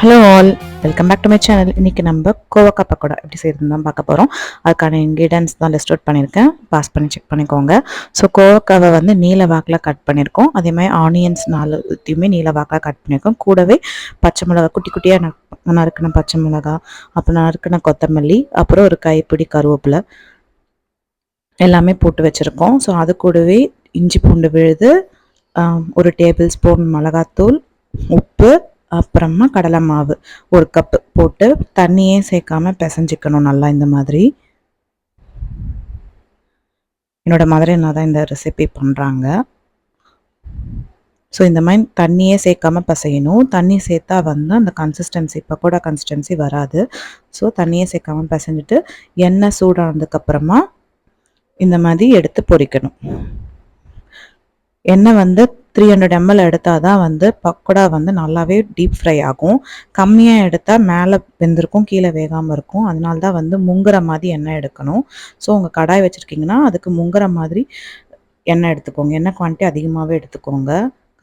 Hello all, welcome back to my channel. இன்றைக்கி நம்ம கோவக்காய் பக்கோடா எப்படி செய்யறதுன்னு தான் பார்க்க போகிறோம். அதுக்கான இன்க்ரீடியன்ஸ் தான் லிஸ்ட் அவுட் பண்ணியிருக்கேன், பாஸ் பண்ணி செக் பண்ணிக்கோங்க. ஸோ கோவக்காவை வந்து நீல வாக்கில் கட் பண்ணியிருக்கோம். அதே மாதிரி ஆனியன்ஸ் 4 நீல வாக்கில் கட் பண்ணியிருக்கோம். கூடவே பச்சை மிளகா, குட்டி குட்டியாக நறுக்கின பச்சை மிளகா, அப்புறம் நறுக்கின கொத்தமல்லி, அப்புறம் ஒரு கைப்பிடி கருவேப்பிலை எல்லாமே போட்டு வச்சுருக்கோம். ஸோ அது கூடவே இஞ்சி பூண்டு விழுது, ஒரு டேபிள் ஸ்பூன் மிளகாத்தூள், உப்பு, அப்புறமா கடலை மாவு 1 கப்பு போட்டு தண்ணியே சேர்க்காம பிசைஞ்சிக்கணும் நல்லா. இந்த மாதிரி என்னோட மதர் என்ன தான் இந்த ரெசிபி பண்ணுறாங்க. ஸோ இந்த மாதிரி தண்ணியே சேர்க்காம பிசையணும். தண்ணி சேர்த்தா வந்து அந்த கன்சிஸ்டன்சி பக்கோடா கன்சிஸ்டன்சி வராது. ஸோ தண்ணியே சேர்க்காம பிசைஞ்சிட்டு எண்ணெய் சூடானதுக்கப்புறமா இந்த மாதிரி எடுத்து பொரிக்கணும். எண்ணெய் வந்து 300 ml எடுத்தால் தான் வந்து பக்கோடா வந்து நல்லாவே டீப் ஃப்ரை ஆகும். கம்மியாக எடுத்தால் மேலே வெந்திருக்கும், கீழே வேகாமல் இருக்கும். அதனால தான் வந்து முங்குற மாதிரி எண்ணெய் எடுக்கணும். ஸோ உங்கள் கடாய் வச்சுருக்கீங்கன்னா அதுக்கு முங்குற மாதிரி எண்ணெய் எடுத்துக்கோங்க. எண்ணெய் குவான்டிட்டி அதிகமாகவே எடுத்துக்கோங்க.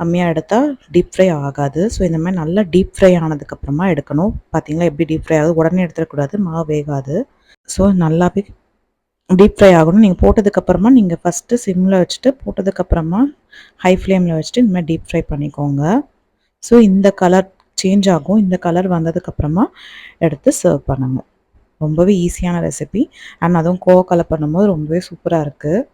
கம்மியாக எடுத்தால் டீப் ஃப்ரை ஆகாது. ஸோ இந்த மாதிரி நல்லா டீப் ஃப்ரை ஆனதுக்கப்புறமா எடுக்கணும். பார்த்தீங்களா எப்படி டீப் ஃப்ரை ஆகுது? உடனே எடுத்துடக்கூடாது, மாவு வேகாது. ஸோ நல்லாவே டீப் ஃப்ரை ஆகணும். நீங்கள் போட்டதுக்கப்புறமா நீங்கள் ஃபஸ்ட்டு சிம்மில் வச்சுட்டு போட்டதுக்கப்புறமா ஹை ஃப்ளேமில் வச்சுட்டு இந்த மாதிரி டீப் ஃப்ரை பண்ணிக்கோங்க. ஸோ இந்த கலர் சேஞ்ச் ஆகும். இந்த கலர் வந்ததுக்கப்புறமா எடுத்து சர்வ் பண்ணுங்கள். ரொம்பவே ஈஸியான ரெசிபி. அண்ட் அதுவும் கோவக்காயில் பண்ணும்போது ரொம்பவே சூப்பராக இருக்குது.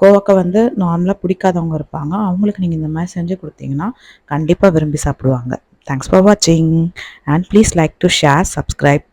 கோவக்காய் வந்து நார்மலாக பிடிக்காதவங்க இருப்பாங்க, அவங்களுக்கு நீங்கள் இந்த மாதிரி செஞ்சு கொடுத்தீங்கன்னா கண்டிப்பாக விரும்பி சாப்பிடுவாங்க. தேங்க்ஸ் ஃபார் வாட்சிங் and please like to share, subscribe.